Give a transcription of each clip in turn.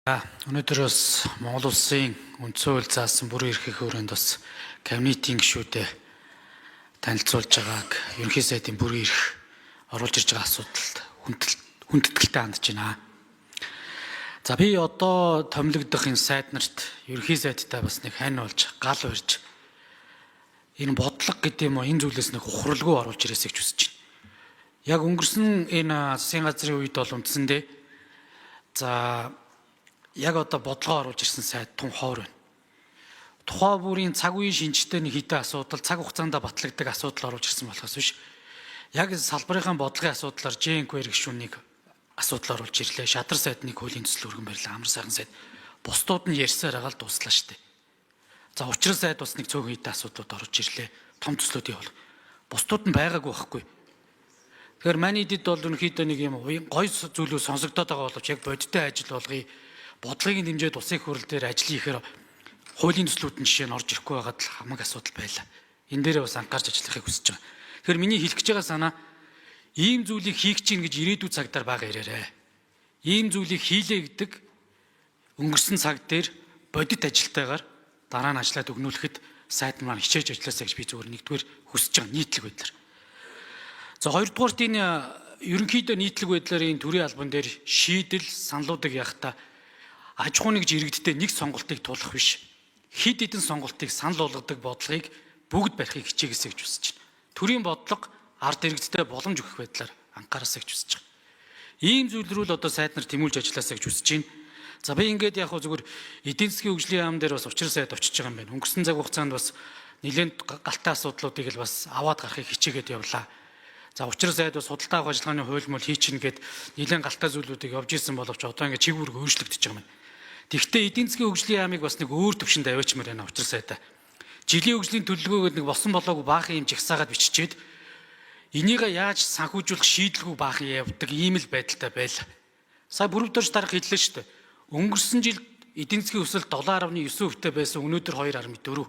Өнөөдөр бас Монгол Улсын үндсэн хууль заасан бүрэн эрхийн хүрээнд бас кабинетийн гишүүдэд танилцуулж байгааг ерөнхий сайдын бүрэн эрх оруулж ирж байгаа асуудалд хүндэтгэлтэй хандж байна. За би одоо томилогдох энэ сайд нарт ерөнхий сайдтай бас нэг хань болж гал барьж энэ бодлого гэдэг юм уу энэ зүйлээс нэг ухралгүй оруулж ирээсэй гэж хүсэж байна. Яг өнгөрсөн энэ засгийн газрын үед бол үндсэндээ за яг одоо бодлогоо оруулж ирсэн сайд тун ховор байна. Тухайн бүрийн цаг үеийн шинжтэй нэг хэдэн асуудал цаг хугацаанд батлагддаг асуудал оруулж ирсэн болохоос биш. Яг салбарын бодлогын асуудлаар ЖНК гишүүнийг асуудал оруулж ирлээ. Шадар сайдныг хуулийн төсөл өргөн барьлаа. Амар сайхан сайд. Бусдууд нь ярьсаар байгаа л дуслаа штэ. За учрал сайд бас нэг цөөхөн хэдэн асуудлууд оруулж ирлээ. Том төслүүдийн бол. Бусдууд нь байгаагүй байхгүй. Тэгэхээр маний дэд бол ерөнхийдөө нэг юм гой зүйлүүд сонсогдоод байгаа боловч яг бодиттой ажил болгоё. Бодлогын хэмжээд улсын хурал дээр ажил хийхээр хуулийн төслүүд нь жишээ нь орж ирэхгүй байгаад л хамаг асуудал байлаа. Энэ дээрээ бас анхаарч ажиллахыг хүсэж байгаа. Тэгэхээр миний хэлэх гэж байгаа санаа ийм зүйлийг хийх чинь гэж ирээдүйн цагдаар бага ирээрээ. Ийм зүйлийг хийлээ гэдэг өнгөрсөн цаг дээр бодит ажилтайгаар дараа нь ажиллаад өгнүүлэхэд сайд маань хичээж ажилласаа гэж би зүгээр нэгдүгээр хүсэж байгаа нийтлэг байдлаар. За хоёрдугаарт энэ ерөнхийдөө нийтлэг байдлаар энэ төрийн албан дээр шийдэл саналуудыг яхахта аж ахуйн гэж иргэдтэй нэг сонголтыг туулах биш. Хэд хэдэн сонголтыг санал болгодог бодлогыг бүгд барихыг хичээгээсэй гэж хүсэж байна. Төрийн бодлого ард иргэдтэй боломж өгөх байдлаар анхаараасай гэж хүсэж байгаа. Ийм зүйл рүү л одоо сайд нар тэмүүлж ажилласаа гэж хүсэж байна. За би ингээд яг зүгээр эдийн засгийн хөгжлийн яам дээр бас учрал сайд очиж байгаа юм байна. Өнгөрсөн цаг хугацаанд бас нэлээд галтай асуудлуудыг л бас аваад гарахыг хичээгээд явлаа. За учрал сайд бас судалтай авах ажиллагааны хууль мөл хийчихнэ гэд нэлээд галтай зүйлүүдийг явж исэн боловч одоо ингээд чиг үүрэг өөрчлөгдөж байгаа юм. Тэгэхдээ эдийн засгийн хөгжлийн яамыг бас нэг өөр төвшөнд аваачмаар байна учрал сайдаа. Жилийн хөгжлийн төлөвлөгөөгд нэг босон болоогүй баахан юм жагсаагаад биччихээд энийг яаж санхүүжүүлэх шийдлгүй баахан явдаг ийм л байдалтай байл. Сая бүрөвдөрч дарах хэллээ шүү дээ. Өнгөрсөн жил эдийн засгийн өсөлт 7.9%-тэй байсан өнөөдөр 2.4.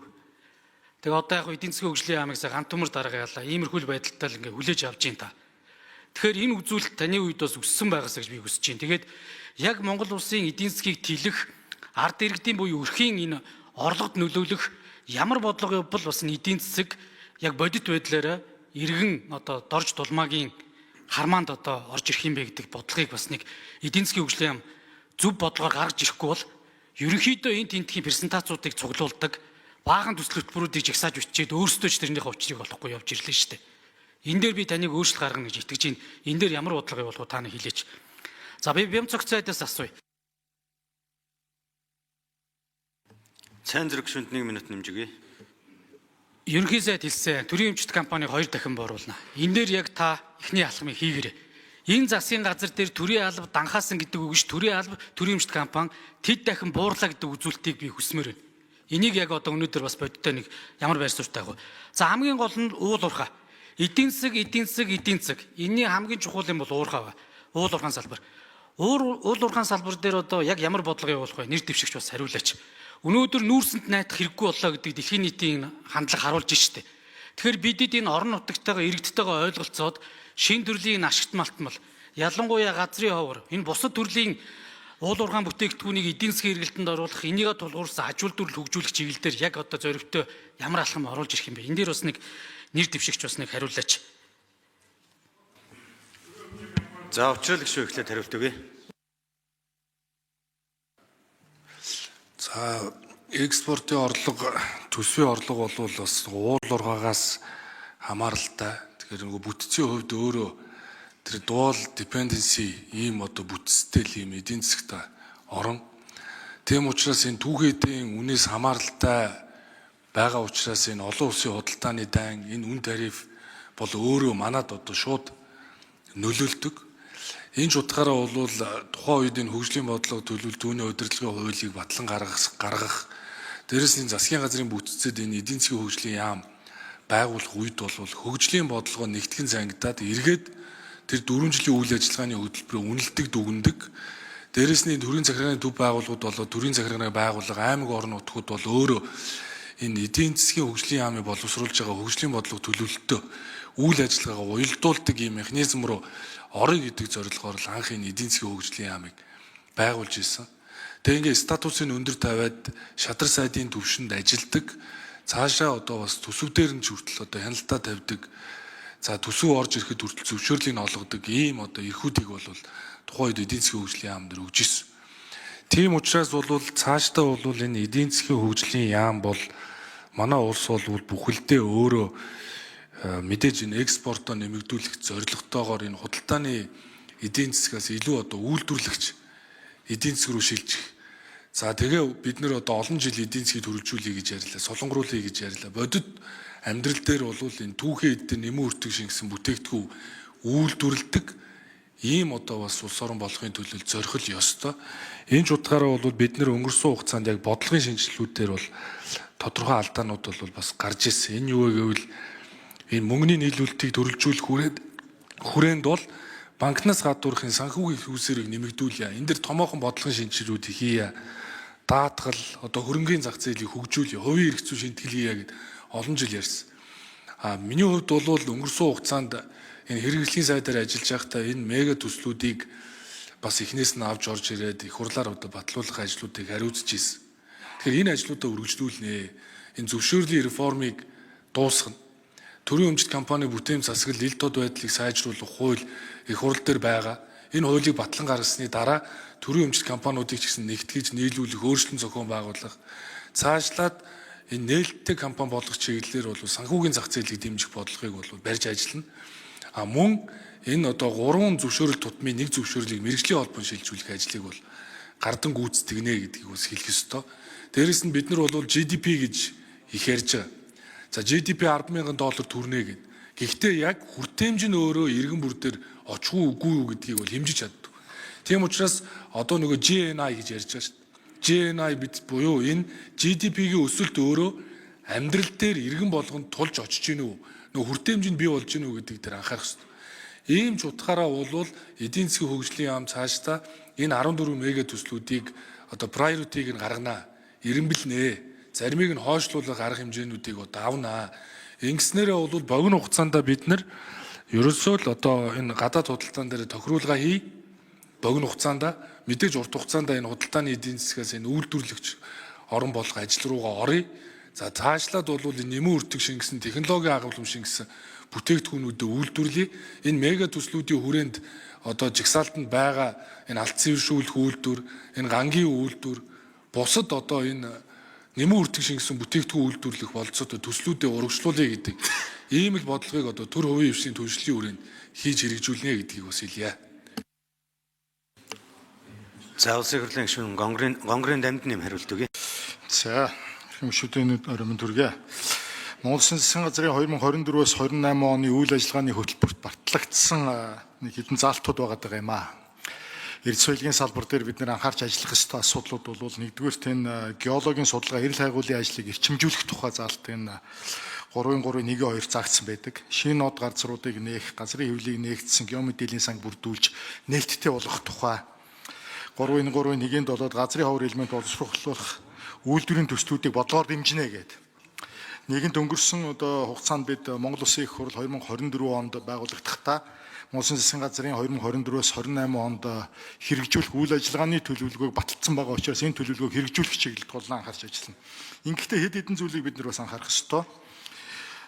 Тэгээ одоо яг эдийн засгийн хөгжлийн яамыг сая ганц төмөр дараагаалаа. Иймэрхүү байдалтай л ингээ хүлээж авч байна та. Тэгэхээр энэ үзүүлэлт таны үед бас өссөн байгаасаа гэж би хүсэж байна. Тэгээд яг Монгол улсын эдийн засгийг тэлэх ард иргэдийн буюу өрхийн энэ орлогод нөлөөлөх ямар бодлого явбал бас эдийн засаг яг бодит байдлаараа иргэн одоо дорж дулмаагийн хармаанд одоо орж ирэх юм бэ гэдэг бодлогыг бас нэг эдийн засгийн хөгжлийн яам зөв бодлогоор гаргаж ирэхгүй бол ерөнхийдөө энэ тентхийн презентацуудыг цуглуулдаг баахан төсөл хөтөлбөрүүдийг жагсааж бичээд өөрсдөө ч тэрнийхээ учрыг олохгүй явж ирлээ шүү дээ. Энэ дээр би таныг өөрчлөлт гаргана гэж итгэж байна. Энэ дээр ямар бодлого явуулах та нар хэлээч. За би Бямцогц сайдаас асууя. Сайн зэрэг гишүүнд 1 минут нэмжигье. Ерөнхий сайд хэлсэн төрийн эмчит компаниг 2 дахин бууруулна. Энэ дээр яг та эхний алхмыг хийгээрэй. Энэ засгийн газар дээр төрийн алба данхаасан гэдэг үг ш төрийн алба төрийн эмчит компани тэд дахин буурлаа гэдэг үзүүлэлтийг би хүсмээр байна. Энийг яг одоо өнөөдөр бас бодиттой нэг ямар байр суурьтай байх вэ? За хамгийн гол нь уул уурхай. Эдийн засаг. Энийн хамгийн чухал юм бол уурхай ба. Уул уурхайн салбар. Уул уурхайн салбар дээр одоо яг ямар бодлого явуулах вэ? Нэр дэвшигч бас хариулаач. Өнөөдөр нүүрсэнд найдах хэрэггүй боллоо гэдэг дэлхийн нийтийн хандлага харуулж штэ. Тэгэхээр бидэд энэ орон нутагтайгаа иргэдтэйгээ ойлголцоод шин төрлийн ашигт малтмал ялангуяа газрын ховор энэ бусад төрлийн уул уурхайн бүтээгдэхүүнийг эдийн засгийн эргэлтэнд оруулах энийгээ тулгуурсан аж үйлдвэрлэл хөгжүүлэх чиглэлээр яг одоо зоригтой ямар алхам оруулж ирэх юм бэ? Энэ дээр бас нэг нэр дэвшигч бас нэг хариулаач. За учрал гишүү эхлээд хариулт өгье. За экспортын орлого, төсвийн орлого бол бас уул уурхайгаас хамааралтай. Тэгэхээр нөгөө бүтцийн хувьд өөрөө тэр dual dependency ийм одоо бүтцтэй ийм эдийн засагт орон. Тийм учраас энэ түүхээдийн үнээс хамааралтай байгаа учраас энэ олон улсын худалдааны дайн энэ үн тариф бол өөрөө манад одоо шууд нөлөөлдөг. Энэ ч утгаараа бол тухайн үед энэ хөгжлийн бодлого төлөвлөлт түүний удирдлагын хуулийг батлан гаргах дээрээс нь засгийн газрын бүтцэд энэ эдийн засгийн хөгжлийн яам байгуулах үед бол хөгжлийн бодлогоо нэгтгэн зангидаад эргээд тэр 4 жилийн үйл ажиллагааны хөтөлбөрөөр үнэлдэг дүгндэг. Дээрээс нь төрийн захиргааны төв байгууллагууд болоод төрийн захиргааны байгууллага аймаг орон нутгууд бол өөрөө энэ эдийн засгийн хөгжлийн яамыг боловсруулж байгаа хөгжлийн бодлого төлөвлөлтөө үйл ажиллагаагаа уялдуулдаг ийм механизм руу орё гэдэг зорилгоор л анх энэ эдийн засгийн хөгжлийн яамыг байгуулж ирсэн. Тэгээ ингээ статусын өндөр тавиад шадар сайдын төвшөнд ажилдаг. Цаашаа одоо бас төсөв дээр нь ч хүртэл одоо хяналтаа тавьдаг. За төсөв орж ирэхэд хүртэл зөвшөөрлийг нь олгодог ийм одоо эрхүүдийг бол тухайн үед эдийн засгийн хөгжлийн яам дээр өгж ирсэн. Тийм учраас бол цаашдаа бол энэ эдийн засгийн хөгжлийн яам бол манай улс бол бүхэлдээ өөрөө мэдээж энэ экспортоо нэмэгдүүлэх зорилготойгоор энэ худалдааны эдийн засгаас илүү одоо үйлдвэрлэгч эдийн засаг руу шилжих. За тэгээ бид нэр одоо олон жил эдийн засгийг төрөлжүүлэе гэж ярьлаа, солонгоруулъя гэж ярьлаа. Бодит амьдрал дээр бол энэ түүхэн эдгээр нэмэн үртэг шингэсэн бүтээгдэхүүн үйлдвэрлэдэг ийм одоо бас улс орон болохын төлөө зорхил ёстой. Энэ ч утгаараа бол бид нэр өнгөрсөн хугацаанд яг бодлогын шинжилгүүдээр бол тодорхой алдаанууд бол бас гарч ирсэн. Энэ юу вэ гэвэл энэ мөнгөний нийлүүлэлтийг төрөлжүүлэх хүрээнд бол банкнаас гадуурхын санхүүгийн хүйсэрийг нэмэгдүүлье. Энэ дэр томоохон бодлогын шинжилгүүд хийе. Даатгал, одоо хөрөнгөний зах зээлийг хөгжүүлье. Хувийн эрх зүйн шинтгэл хийе гэд олон жил ярьсан. Миний хувьд бол өнгөрсөн хугацаанд энэ хэрэгжлийн сайдаар ажиллаж байхдаа энэ мега төслүүдийг бас эхнээс нь авч орж ирээд их хурлаар одоо батлуулах ажлуудыг хариуцж ирсэн. Тэгэхээр энэ ажлуудаа үргэлжлүүлнэ. Энэ зөвшөөрлийн реформыг дуусгана. Төрийн өмчт компани бүтээн засаглал ил тод байдлыг сайжруулах хууль их хурл дээр байгаа. Энэ хуулийг батлан гаргасны дараа төрийн өмчт компаниудыг ч гэсэн нэгтгэж нийлүүлэх, өөрчлөн зохион байгуулах, цаашлаад энэ нээлттэй компани болгох чиглэлээр бол санхүүгийн зах зээлийг дэмжих бодлогыг бол барьж ажиллана. Мөн энэ одоо 3 зөвшөөрөл тутмын нэг зөвшөөрлийг мэргэжлийн холбоон шилжүүлэх ажлыг бол гардан гүйцэтгэнэ гэдгийг бас хэлэх ёстой. Дээрээс нь бид нар бол GDP гэж их ярьж байгаа. За GDP $10,000 төрнэ гэд. Гэхдээ яг хүртээмж нь өөрөө иргэн бүр дээр очих уу үгүй юу гэдгийг бол хэмжиж чаддаг. Тийм учраас одоо нөгөө GNI гэж ярьж байгаа шүү дээ. GNI бид буюу энэ GDP-ийн өсөлт өөрөө амьдрал дээр иргэн болгонд тулж очиж гин үү? Нөгөө хүртээмж нь бий болж гин үү гэдгийг тэр анхаарах хэрэгтэй. Ийм ч утгаараа бол эдийн засгийн хөгжлийн яам цаашдаа энэ 14 мега төслүүдийг одоо priority-г нь гаргана. Ирэмбэлнэ. Заримыг нь хойшлуулах арга хэмжээнүүдийг одоо авнаа. Ингэснээрээ бол богино хугацаанд бид нар ерөөсөө л одоо энэ гадаад худалдаан дээр тохируулга хий. Богино хугацаанд мэдээж урт хугацаанд энэ худалдааны эдийн засгаас энэ үйлдвэрлэгч орон болох ажил руугаа оръё. За цаашлаад бол энэ нэмэн үртэг шингэсэн технологийн агуулгын шингэсэн бүтээгдэхүүнүүдэд үйлдвэрлэе. Энэ мега төслүүдийн хүрээнд одоо жигсаалтанд байгаа энэ алдсан иршүүлэх үйлдвэр, энэ гангийн үйлдвэр, бусад одоо энэ нэмэн үртэг шингэсэн бүтээгдэхүүн үйлдвэрлэх болцоотой төслүүдэд урагшлуулъя гэдэг ийм л бодлогыг одоо төр хувийн хвшлийн түншлэлийн хүрээнд хийж хэрэгжүүлнэ гэдгийг бас хэлье. За улсын хурлын гишүүн Гонгорын дамд нэм хариулт өгье. За гишүүдийн өрөмөн төргий. Монгол Улсын засгийн газрын 2024-өөс 28 оны үйл ажиллагааны хөтөлбөрт батлагдсан нэг хэдэн заалтууд байгаа юм аа. Эрдэс соёлын салбар дээр бид нэр анхаарч ажиллах ёстой асуудлууд бол нэгдүгээрт энэ геологийн судалгаа, эрэл хайгуулын ажлыг эрчимжүүлэх тухай заалт энэ 3.3.1.2 заагдсан байдаг. Шинэ нод газруудыг нээх, газрын хэвлэлийг нээгдсэн геомэдэлийн санг бүрдүүлж нээлттэй болгох тухай 3.1.1-ийн 7-д газрын ховор элемент боловсруулах үйлдвэрийн төслүүдийг бодлогоор дэмжинэ гэдэг. Нэгэнт өнгөрсөн одоо хугацаанд бид Монгол Улсын их хурл 2024 онд байгуулагдахдаа Монгол Улсын засгийн газрын 2024-өөс 28 онд хэрэгжүүлэх үйл ажиллагааны төлөвлөгөөг баталсан байгаа учраас энэ төлөвлөгөөг хэрэгжүүлэх чиглэлд тулаан анхаарч ажиллана. Ингэхдээ хэд хэдэн зүйлийг бид нар бас анхаарах ёстой.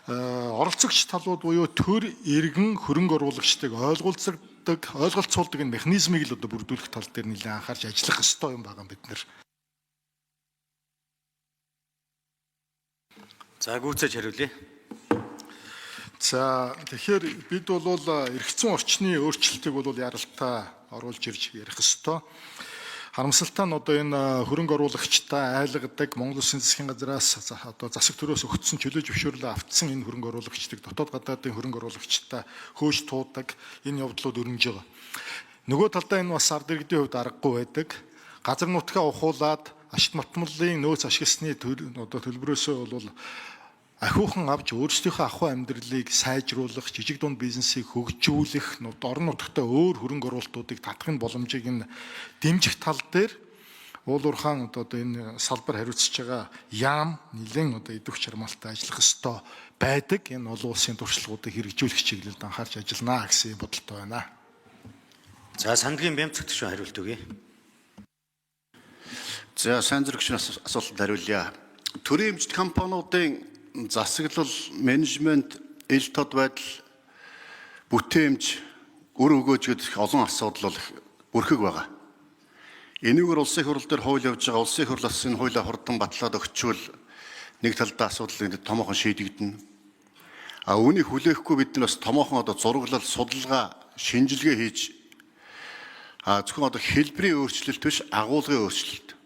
Оролцогч талууд буюу төр, иргэн, хөрөнгө оруулагчдыг ойлголцуулдаг энэ механизмыг л одоо бүрдүүлэх тал дээр нэлээд анхаарч ажиллах ёстой юм байгаа бид нар. За гүйцээж хариулъя. За тэгэхээр бид бол эргэцэн орчны өөрчлөлтийг бол яралтай оруулж ирж ярих ёстой. Харамсалтай нь одоо энэ хөрөнгө оруулагчтай айлгадаг Монгол Улсын засгийн газраас одоо засаг төрөөс өгсөн чөлөө зөвшөөрлөө автсан энэ хөрөнгө оруулагчдыг дотоод гадаадын хөрөнгө оруулагчтай хөөж туудаг энэ явдлууд өрнөж байгаа. Нөгөө талдаа энэ бас ард иргэдийн хувьд аргагүй байдаг. Газар нутгаа ухуулаад ашиг матмалын нөөц ашигласны төлбөрөөсөө бол ахиухан авч өөрсдийнхөө ахуй амьдралыг сайжруулах, жижиг дунд бизнесийг хөгжүүлэх, орон нутгад өөр хөрөнгө оруулалтуудыг татахын боломжийг нь дэмжих тал дээр уулуурхаан одоо энэ салбар хариуцж байгаа яам нэлээд одоо идэвх чармаалтай ажиллах ёстой байдаг. Энэ олон улсын туршлагуудыг хэрэгжүүлэх чиглэлд анхаарч ажиллана гэсэн бодолтой байна. За Сандгийн Бямцагт шүү хариулт өгье. За сайн зэрэгчний асуултанд хариулъя. Төрийн эмчит компаниудын засаглал, менежмент, ил тод байдал, бүтээмж, үр өгөөж гэдэг олон асуудал бол бүрхэг байгаа. Энийгээр улсын хурал дээр хууль явж байгаа, улсын хурлаас энэ хуулиа хурдан батлаад өгчвөл нэг талдаа асуудал ингэ томоохон шийдэгдэнэ. А үүнийг хүлээхгүй бид нар бас томоохон зураглал, судалгаа, шинжилгээ хийж зөвхөн хэлбэрийн өөрчлөлт биш, агуулгын өөрчлөлт.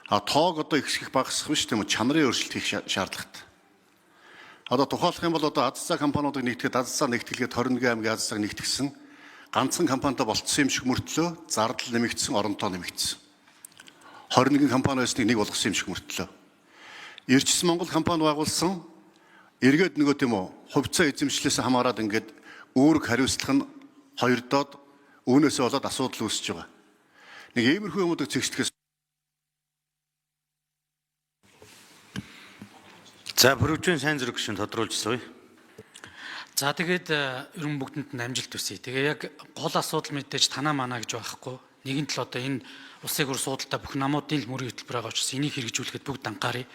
Тоог ихсгэх багасгах биш тийм үү, чанарын өөрчлөлт хийх шаардлагатай. Тухайлах юм бол аз цаа компаниудыг нэгтгэхэд аз цаа нэгтгэлгээд 21 аймгийн аз цааг нэгтгсэн ганцхан компанитай болцсон юм шиг мөртлөө зардал нэмэгдсэн, оронтоо нэмэгдсэн. 21 компани байсныг нэг болгосон юм шиг мөртлөө. Ирчсэн Монгол компани байгуулсан эргээд нөгөө тийм үү, хувьцаа эзэмшлээс хамаарат ингээд үүрэг хариуцлах нь хоёр доод үүнээсээ болоод асуудал үүсэж байгаа. Нэг иймэрхүү юмудыг зэгслэхээс За бүрөвчийн сайн зэрэг гишүүн тодруулж сууя. За тэгээд ерөн бүгдэнд нь амжилт хүсье. Тэгээ яг гол асуудал мэдээж танаа манаа гэж байхгүй. Нэгэн тал энэ улсын хур суудалтай бүх намуудын л мөрийн хөтөлбөр байгаа учраас энийг хэрэгжүүлэхэд бүгд анхаарыг.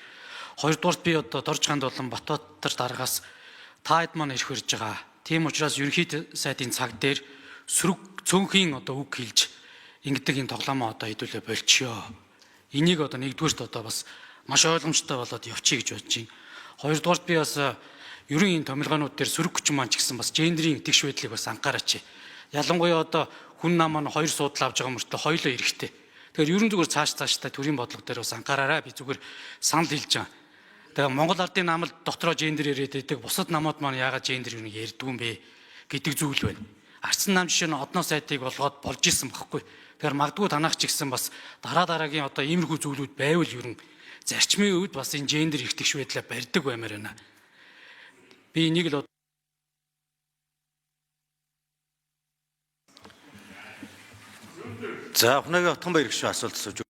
Хоёрдугаарт би Доржгаанд болон Батбатар дараагаас та хэд маань ирэх ирж байгаа. Тийм учраас ерөнхий сайдын цаг дээр сөрөг цөөнхийн үг хэлж ингэдэг энэ тоглоомоо хэдүүлээ болчихё. Энийг нэгдүгээрт бас маш ойлгомжтой болоод явчих гэж бодож байна. Хоёрдугаарт би бас ерөн энэ томилгоонууд дээр сөрөг хүчин маань ч гэсэн бас гендерийн итгэж байдлыг бас анхаараач. Ялангуяа хүн нам маань хоёр суудлаа авч байгаа мөртлөө хоёулаа эрэхтэй. Тэгэхээр ерөн зүгээр цааштай төрийн бодлого дээр бас анхаараарай. Би зүгээр санал хэлж байгаа. Тэгээ Монгол Ардын намд дотроо гендер яриад байдаг. Бусад намууд маань яагаад гендер юуныг ярьдгүй юм бэ гэдэг зүйл байна. Арцсан нам жишээ нь одноо сайтыг болгоод болж исэн багхгүй. Тэгэхээр магадгүй танах ч гэсэн бас дараагийн иймэрхүү зүйлүүд байвал ерөн зарчмын үед бас энэ гендер ихтгэж байдлаа барьдаг баймаар байна. Би энийг л За ухнагийн отгон баяр гишүүн асуулт асууж